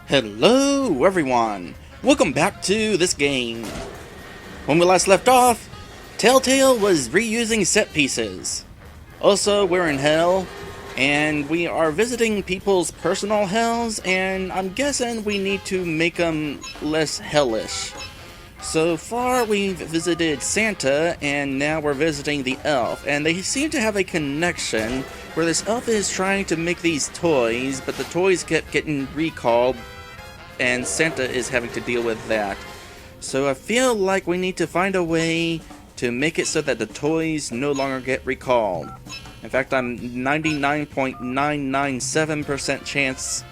Hello everyone! Welcome back to this game. When we last left off, Telltale was reusing set pieces. Also, we're in hell, and we are visiting people's personal hells, and I'm guessing we need to make them less hellish. So far, we've visited Santa, and now we're visiting the elf, and they seem to have a connection where this elf is trying to make these toys, but the toys kept getting recalled, and Santa is having to deal with that. So I feel like we need to find a way to make it so that the toys no longer get recalled. In fact, I'm 99.997% chance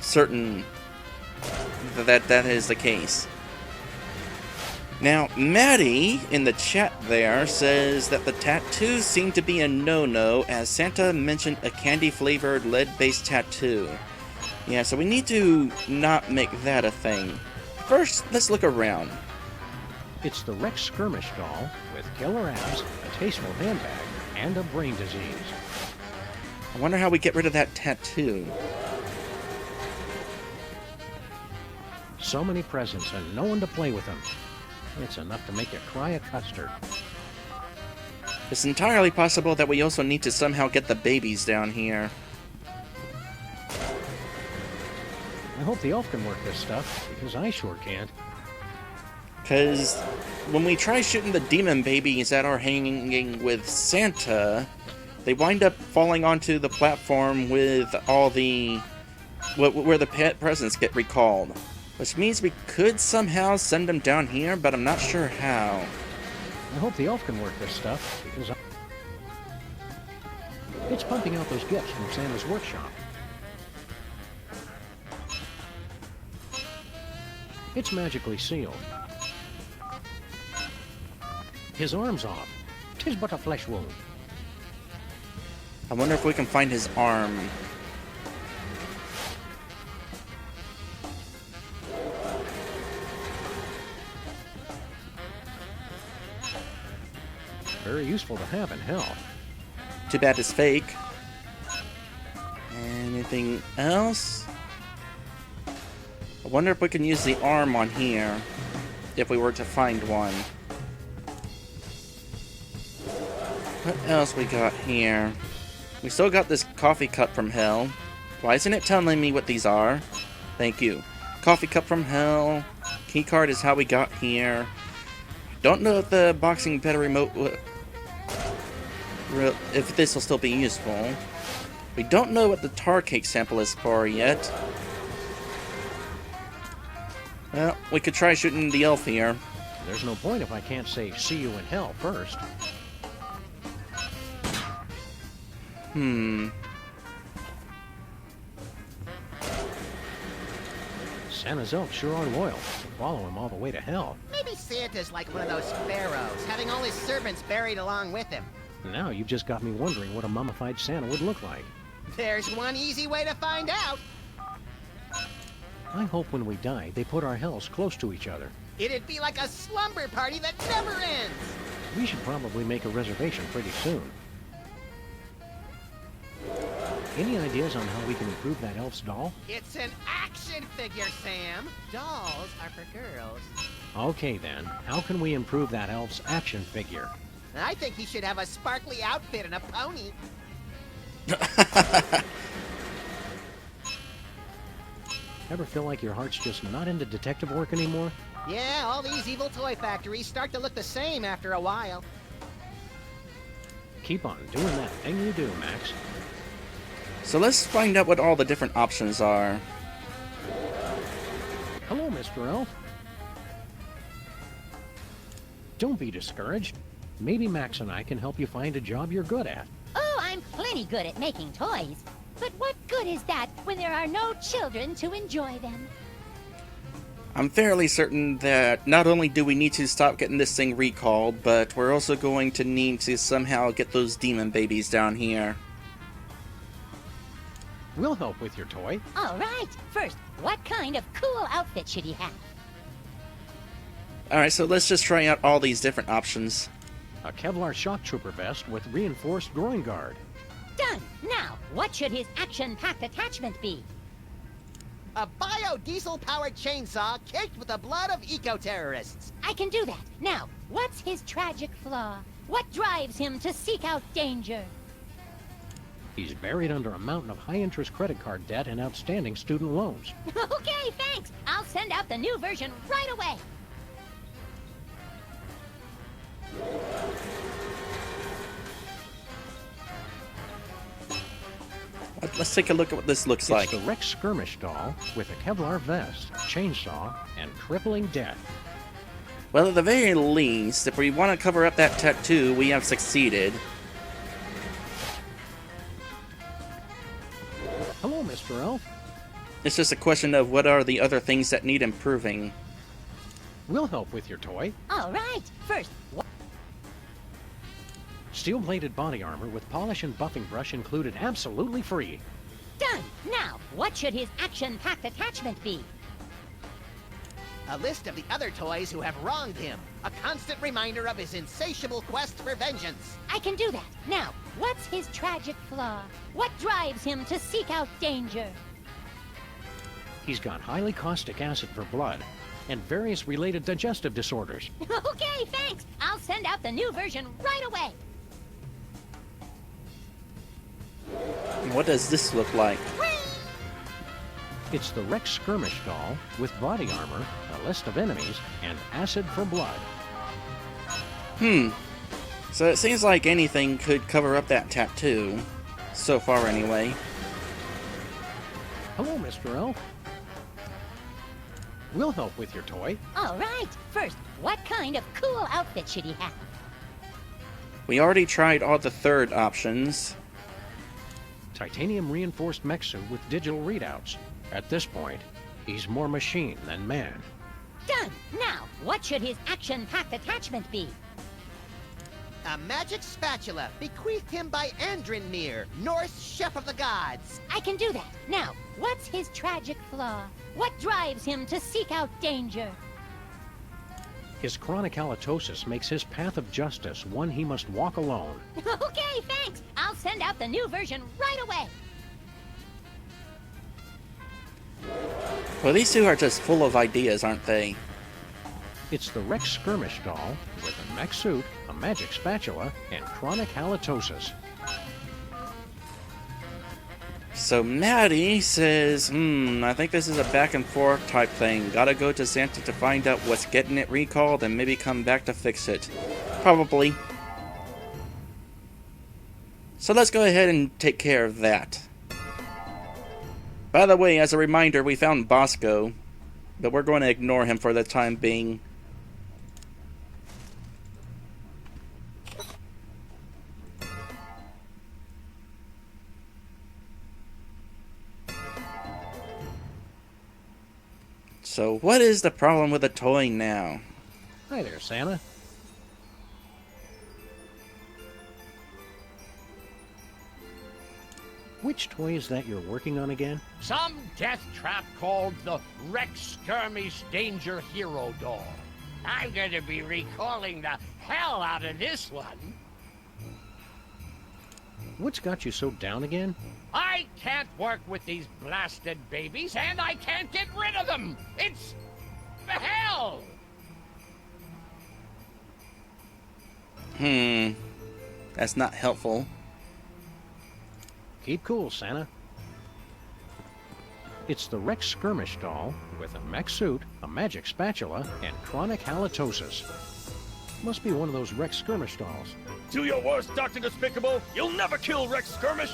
certain that is the case. Now, Maddie in the chat there says that the tattoos seem to be a no-no, as Santa mentioned a candy-flavored lead-based tattoo. Yeah, so we need to not make that a thing. First, let's look around. It's the Rex Skirmish doll with killer abs, a tasteful handbag, and a brain disease. I wonder how we get rid of that tattoo. So many presents and no one to play with them. It's enough to make you cry a custard. It's entirely possible that we also need to somehow get the babies down here. I hope the elf can work this stuff, because I sure can't. Because when we try shooting the demon babies that are hanging with Santa, they wind up falling onto the platform with all the... where the pet presents get recalled. Which means we could somehow send them down here, but I'm not sure how. I hope the elf can work this stuff, because it's pumping out those gifts from Santa's workshop. It's magically sealed. His arm's off. 'Tis but a flesh wound. I wonder if we can find his arm. Very useful to have in hell. Too bad it's fake. Anything else? I wonder if we can use the arm on here, if we were to find one. What else we got here? We still got this coffee cup from hell. Why isn't it telling me what these are? Thank you. Coffee cup from hell. Keycard is how we got here. Don't know if the boxing better remote if this will still be useful. We don't know what the tar cake sample is for yet. Well, we could try shooting the elf here. There's no point if I can't say see you in hell first. Santa's elf sure are loyal. Follow him all the way to hell. Maybe Santa's like one of those pharaohs, having all his servants buried along with him. Now you've just got me wondering what a mummified Santa would look like. There's one easy way to find out. I hope when we die, they put our hells close to each other. It'd be like a slumber party that never ends. We should probably make a reservation pretty soon. Any ideas on how we can improve that elf's doll? It's an action figure, Sam. Dolls are for girls. Okay then, how can we improve that elf's action figure? I think he should have a sparkly outfit and a pony. Ever feel like your heart's just not into detective work anymore? Yeah, all these evil toy factories start to look the same after a while. Keep on doing that thing you do, Max. So let's find out what all the different options are. Hello, Mr. Elf. Don't be discouraged. Maybe Max and I can help you find a job you're good at. Oh, I'm plenty good at making toys. But what good is that when there are no children to enjoy them? I'm fairly certain that not only do we need to stop getting this thing recalled, but we're also going to need to somehow get those demon babies down here. We'll help with your toy. All right. First, what kind of cool outfit should he have? Alright, so let's just try out all these different options. A Kevlar shock trooper vest with reinforced groin guard. Done! Now, what should his action-packed attachment be? A biodiesel-powered chainsaw caked with the blood of eco-terrorists. I can do that. Now, what's his tragic flaw? What drives him to seek out danger? He's buried under a mountain of high-interest credit card debt and outstanding student loans. Okay, thanks. I'll send out the new version right away. Let's take a look at what this looks like. It's the Rex Skirmish doll with a Kevlar vest, chainsaw, and crippling death. Well, at the very least, if we want to cover up that tattoo, we have succeeded. Hello, Mr. Elf. It's just a question of what are the other things that need improving. We'll help with your toy. All right. First, Steel-plated body armor with polish and buffing brush included absolutely free. done. Now, what should his action-packed attachment be? A list of the other toys who have wronged him. A constant reminder of his insatiable quest for vengeance. I can do that. Now, what's his tragic flaw? What drives him to seek out danger? He's got highly caustic acid for blood and various related digestive disorders. Okay, thanks. I'll send out the new version right away. What does this look like? It's the Rex Skirmish doll with body armor, a list of enemies, and acid for blood. So it seems like anything could cover up that tattoo. So far, anyway. Hello, Mr. Elf. We'll help with your toy. All right. First, what kind of cool outfit should he have? We already tried all the third options. Titanium reinforced mech suit with digital readouts. At this point, he's more machine than man. Done. Now, what should his action-packed attachment be? A magic spatula bequeathed him by Andrinmir, Norse chef of the gods. I can do that. Now, what's his tragic flaw? What drives him to seek out danger? His chronic halitosis makes his path of justice one he must walk alone. Okay, thanks. I'll send out the new version right away. Well, these two are just full of ideas, aren't they? It's the Rex Skirmish doll with a mech suit, a magic spatula, and chronic halitosis. So Maddie says, I think this is a back and forth type thing. Gotta go to Santa to find out what's getting it recalled and maybe come back to fix it. Probably. So let's go ahead and take care of that. By the way, as a reminder, we found Bosco, but we're going to ignore him for the time being. So, what is the problem with the toy now? Hi there, Santa. Which toy is that you're working on again? Some death trap called the Rex Skirmish Danger Hero Doll. I'm gonna be recalling the hell out of this one. What's got you so down again? I can't work with these blasted babies, and I can't get rid of them! It's hell! That's not helpful. Keep cool, Santa. It's the Rex Skirmish doll with a mech suit, a magic spatula, and chronic halitosis. Must be one of those Rex Skirmish dolls. Do your worst, Dr. Despicable! You'll never kill Rex Skirmish!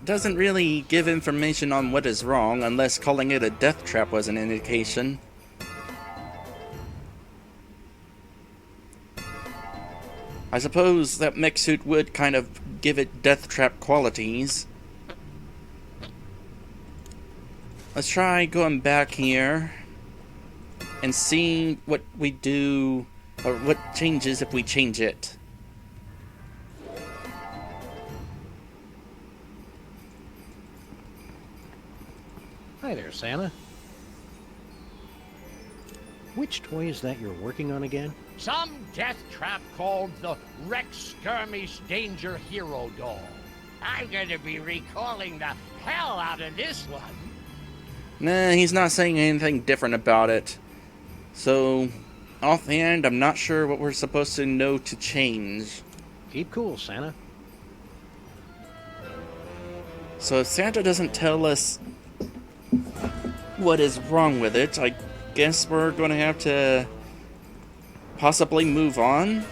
Doesn't really give information on what is wrong, unless calling it a death trap was an indication. I suppose that mech suit would kind of give it death trap qualities. Let's try going back here and see what we do, or what changes if we change it. Hi there, Santa. Which toy is that you're working on again? Some death trap called the Rex Skirmish Danger Hero Doll. I'm gonna be recalling the hell out of this one. Nah, he's not saying anything different about it. So, offhand, I'm not sure what we're supposed to know to change. Keep cool, Santa. So if Santa doesn't tell us what is wrong with it, I guess we're going to have to possibly move on.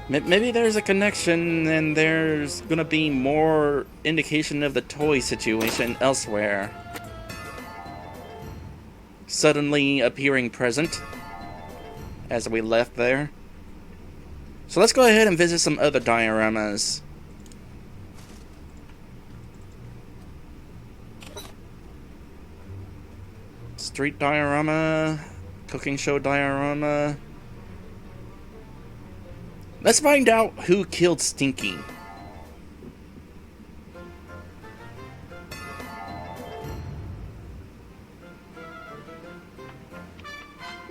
Maybe there's a connection and there's going to be more indication of the toy situation elsewhere. Suddenly appearing present as we left there. So let's go ahead and visit some other dioramas. Street diorama, cooking show diorama. Let's find out who killed Stinky.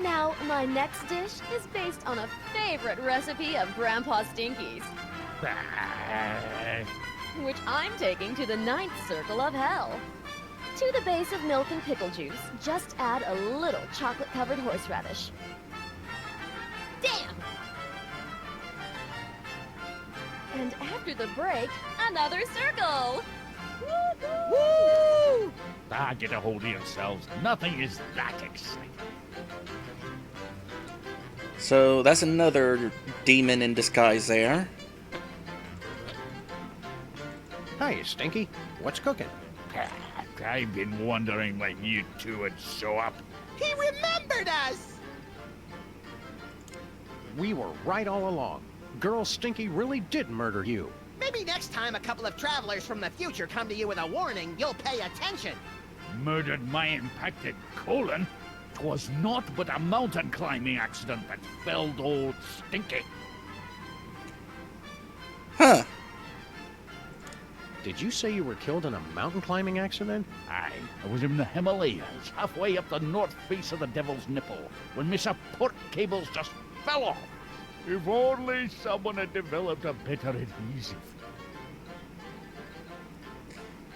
Now, my next dish is based on a favorite recipe of Grandpa Stinky's, which I'm taking to the 9th circle of hell. To the base of milk and pickle juice, just add a little chocolate-covered horseradish. Damn! And after the break, another circle! Woo! Ah, get a hold of yourselves. Nothing is that exciting. So that's another demon in disguise there. Hi, Stinky. What's cooking? I've been wondering when you two would show up. He remembered us! We were right all along. Girl Stinky really did murder you. Maybe next time a couple of travelers from the future come to you with a warning, you'll pay attention. Murdered my impacted colon. 'Twas naught but a mountain climbing accident that felled old Stinky. Huh. Did you say you were killed in a mountain climbing accident? Aye, I was in the Himalayas, halfway up the north face of the Devil's Nipple, when my support cables just fell off. If only someone had developed a better adhesive.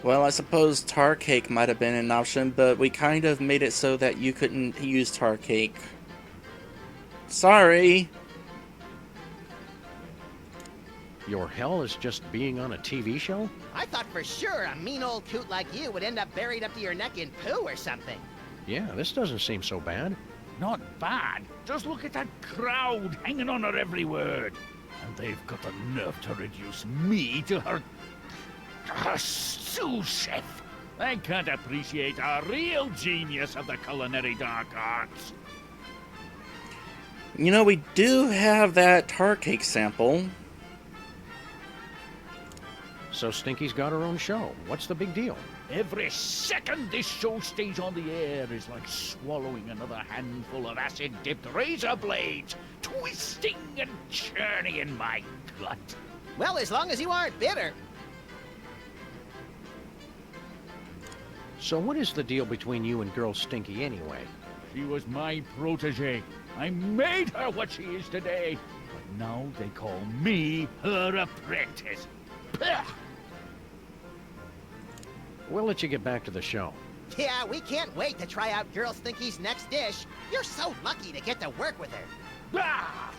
Well, I suppose tar cake might have been an option, but we kind of made it so that you couldn't use tar cake. Sorry. Your hell is just being on a TV show? I thought for sure a mean old coot like you would end up buried up to your neck in poo or something. Yeah, this doesn't seem so bad. Not bad. Just look at that crowd hanging on her every word. And they've got the nerve to reduce me to her sous chef. They can't appreciate a real genius of the culinary dark arts. You know, we do have that tar cake sample. So Stinky's got her own show. What's the big deal? Every second this show stays on the air is like swallowing another handful of acid-dipped razor blades, twisting and churning in my gut. Well, as long as you aren't bitter. So what is the deal between you and Girl Stinky anyway? She was my protege. I made her what she is today. But now they call me her apprentice. Pah! We'll let you get back to the show. Yeah, we can't wait to try out Girl Stinky's next dish. You're so lucky to get to work with her. Ah!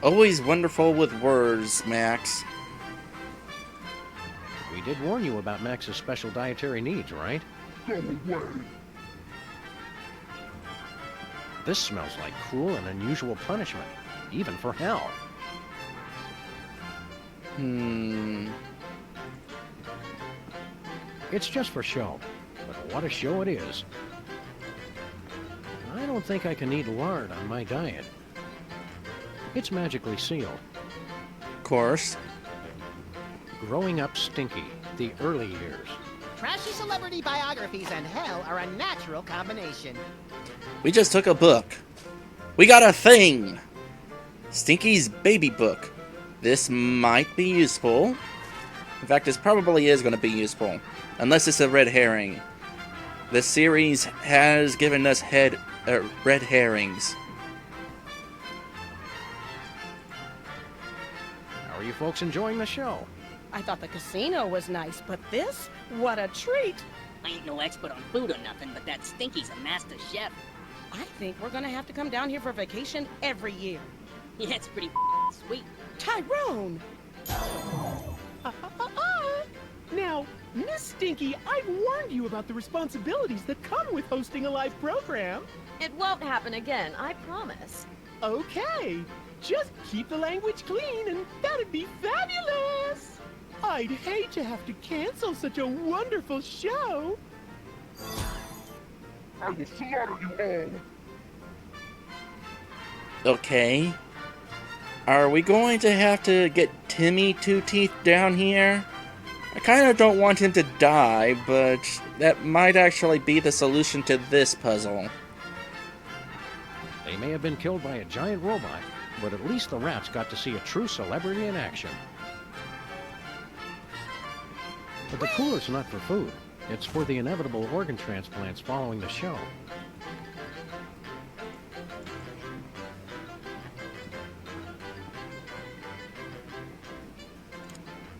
Always wonderful with words, Max. We did warn you about Max's special dietary needs, right? This smells like cruel and unusual punishment, even for hell. It's just for show, but what a show it is. I don't think I can eat lard on my diet. It's magically sealed. Of course. Growing Up Stinky, the early years. Trashy celebrity biographies and hell are a natural combination. We just took a book. We got a thing! Stinky's baby book. This might be useful. In fact, this probably is going to be useful. Unless it's a red herring. The series has given us red herrings. How are you folks enjoying the show? I thought the casino was nice, but this? What a treat! I ain't no expert on food or nothing, but that Stinky's a master chef. I think we're gonna have to come down here for vacation every year. Yeah, it's pretty sweet. Tyrone! Now, Miss Stinky, I've warned you about the responsibilities that come with hosting a live program. It won't happen again, I promise. Okay, just keep the language clean and that'd be fabulous. I'd hate to have to cancel such a wonderful show. I will slaughter you all. Okay. Are we going to have to get Timmy Two Teeth down here? I kind of don't want him to die, but that might actually be the solution to this puzzle. They may have been killed by a giant robot, but at least the rats got to see a true celebrity in action. But the cooler's not for food. It's for the inevitable organ transplants following the show.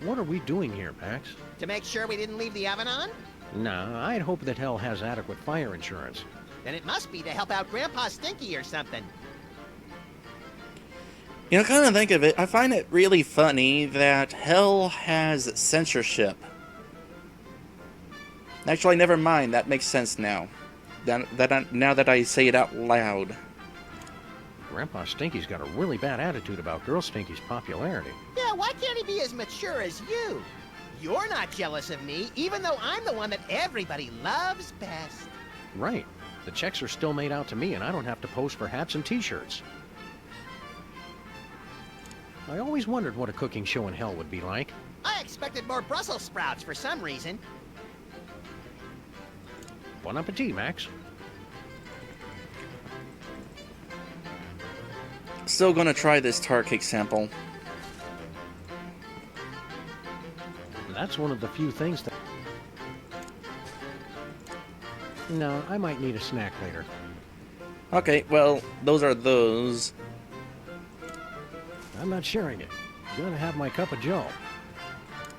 What are we doing here, Pax? To make sure we didn't leave the oven on? Nah, I'd hope that Hell has adequate fire insurance. Then it must be to help out Grandpa Stinky or something. You know, kind of think of it, I find it really funny that Hell has censorship. Actually, never mind, that makes sense now. Now that I say it out loud. Grandpa Stinky's got a really bad attitude about Girl Stinky's popularity. Yeah, why can't he be as mature as you? You're not jealous of me, even though I'm the one that everybody loves best. Right. The checks are still made out to me, and I don't have to pose for hats and t-shirts. I always wondered what a cooking show in Hell would be like. I expected more Brussels sprouts for some reason. Bon appetit, Max. Still gonna try this tart cake sample. That's one of the few things that... No, I might need a snack later. Okay, well, those are those. I'm not sharing it. Gotta have my cup of joe.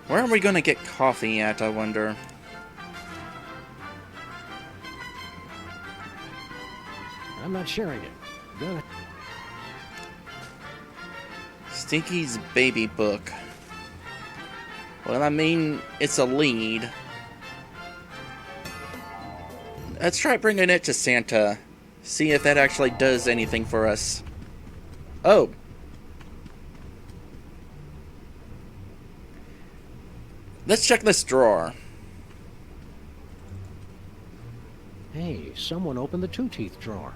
Where are we gonna get coffee at, I wonder? I'm not sharing it. Gotta... Stinky's baby book. Well, I mean, it's a lead. Let's try bringing it to Santa. See if that actually does anything for us. Oh. Let's check this drawer. Hey, someone opened the two-teeth drawer.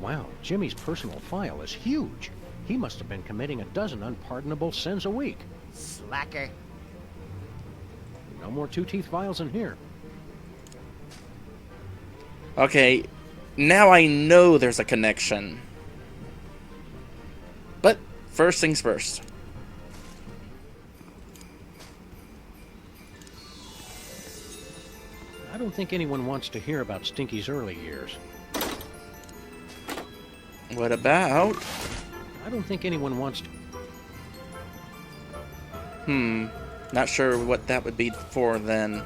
Wow, Jimmy's personal file is huge. He must have been committing a dozen unpardonable sins a week. Slacker. No more two-teeth files in here. Okay, now I know there's a connection. But first things first. I don't think anyone wants to hear about Stinky's early years. What about? I don't think anyone wants to... Not sure what that would be for then.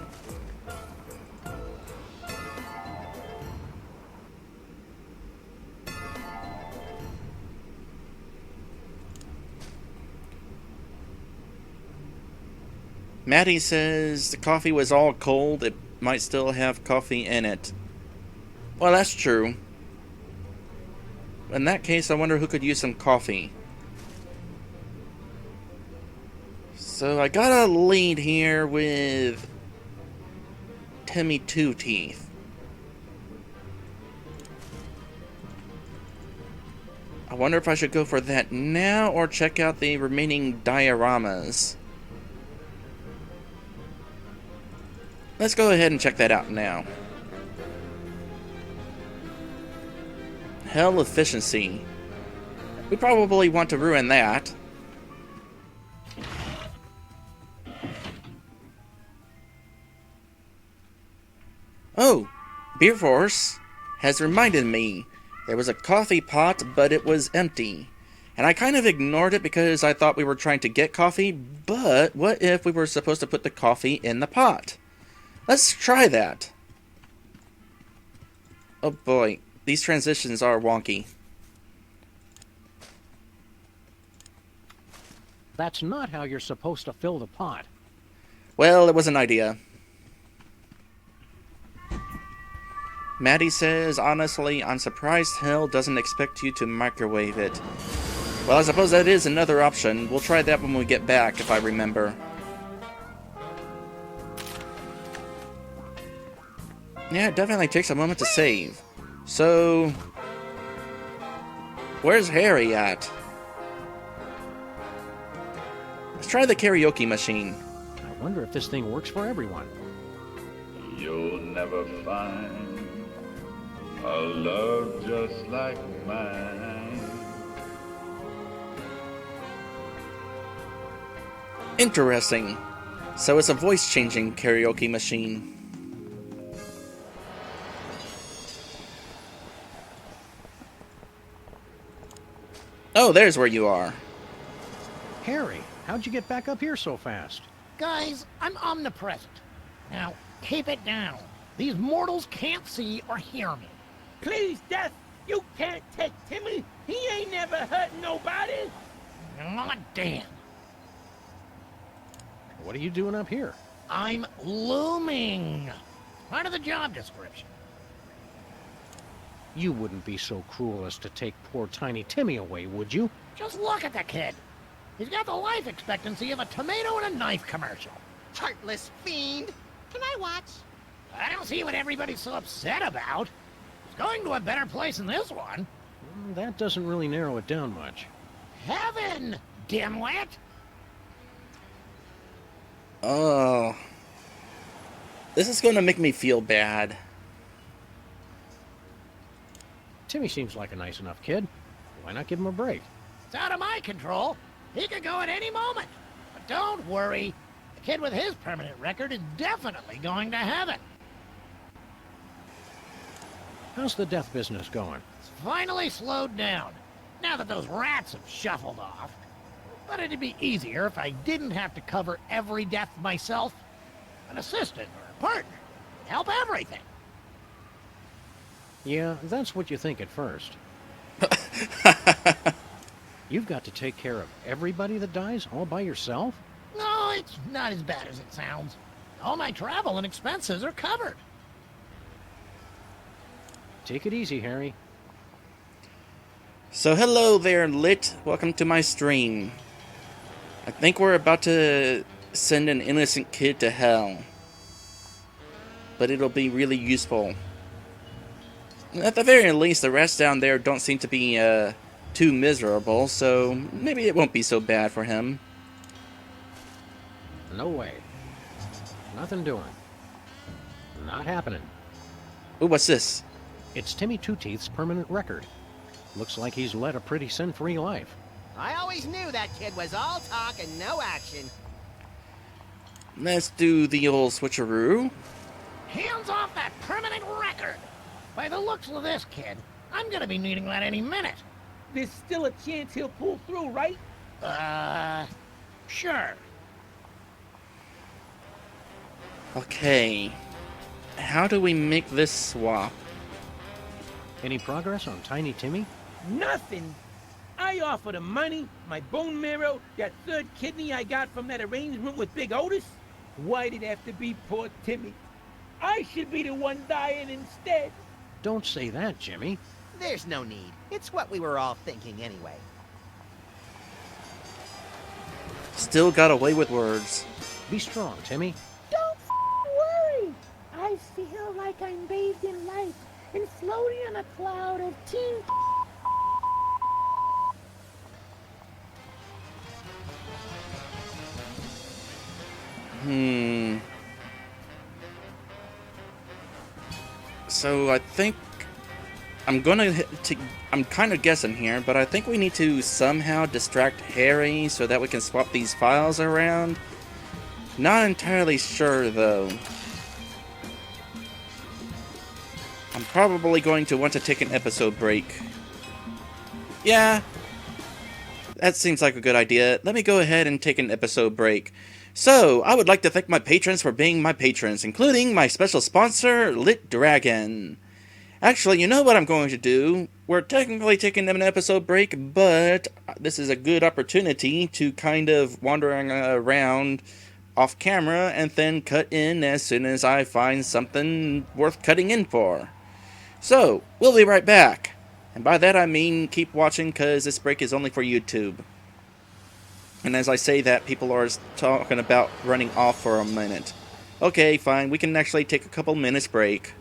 Maddie says the coffee was all cold. It might still have coffee in it. Well, that's true. In that case, I wonder who could use some coffee. So I got a lead here with Timmy Two Teeth. I wonder if I should go for that now or check out the remaining dioramas. Let's go ahead and check that out now. Hell efficiency. We probably want to ruin that. Oh, Beer Force has reminded me there was a coffee pot, but it was empty. And I kind of ignored it because I thought we were trying to get coffee, but what if we were supposed to put the coffee in the pot? Let's try that. Oh boy, these transitions are wonky. That's not how you're supposed to fill the pot. Well, it was an idea. Maddie says, honestly, I'm surprised hell doesn't expect you to microwave it. Well, I suppose that is another option. We'll try that when we get back, if I remember. Yeah, it definitely takes a moment to save. So, where's Harry at? Let's try the karaoke machine. I wonder if this thing works for everyone. You'll never find a love just like mine. Interesting. So it's a voice-changing karaoke machine. Oh, there's where you are. Harry, how'd you get back up here so fast? Guys, I'm omnipresent. Now, keep it down. These mortals can't see or hear me. Please, Death, you can't take Timmy. He ain't never hurt nobody. Not damn. What are you doing up here? I'm looming. Part of the job description. You wouldn't be so cruel as to take poor tiny Timmy away, would you? Just look at the kid. He's got the life expectancy of a tomato in a knife commercial. Heartless fiend. Can I watch? I don't see what everybody's so upset about. He's going to a better place than this one. That doesn't really narrow it down much. Heaven, dimwit! Oh. This is going to make me feel bad. Timmy seems like a nice enough kid. Why not give him a break? It's out of my control. He could go at any moment. But don't worry. The kid with his permanent record is definitely going to heaven. How's the death business going? It's finally slowed down, now that those rats have shuffled off. But it'd be easier if I didn't have to cover every death myself. An assistant or a partner would help everything. Yeah, that's what you think at first. You've got to take care of everybody that dies all by yourself? No, it's not as bad as it sounds. All my travel and expenses are covered. Take it easy, Harry. So hello there, Lit. Welcome to my stream. I think we're about to send an innocent kid to hell. But it'll be really useful. At the very least, the rest down there don't seem to be too miserable, so maybe it won't be so bad for him. No way. Nothing doing. Not happening. Ooh, what's this? It's Timmy Two-Teeth's permanent record. Looks like he's led a pretty sin-free life. I always knew that kid was all talk and no action. Let's do the old switcheroo. Hands off that permanent record! By the looks of this kid, I'm gonna be needing that any minute. There's still a chance he'll pull through, right? Sure. Okay. How do we make this swap? Any progress on Tiny Timmy? Nothing. I offered him money, my bone marrow, that third kidney I got from that arrangement with Big Otis. Why did it have to be poor Timmy? I should be the one dying instead. Don't say that, Jimmy. There's no need. It's what we were all thinking anyway. Still got away with words. Be strong, Timmy. Don't worry. I feel like I'm bathed in light and floating on a cloud of teen. So I think I'm kind of guessing here, but I think we need to somehow distract Harry so that we can swap these files around. Not entirely sure though. I'm probably going to want to take an episode break. Yeah. that seems like a good idea. Let me go ahead and take an episode break. So, I would like to thank my patrons for being my patrons, including my special sponsor, Lit Dragon. Actually, you know what I'm going to do? We're technically taking an episode break, but this is a good opportunity to kind of wandering around off camera and then cut in as soon as I find something worth cutting in for. So, we'll be right back. And by that I mean keep watching, because this break is only for YouTube. And as I say that, people are talking about running off for a minute. Okay, fine, we can actually take a couple minutes break.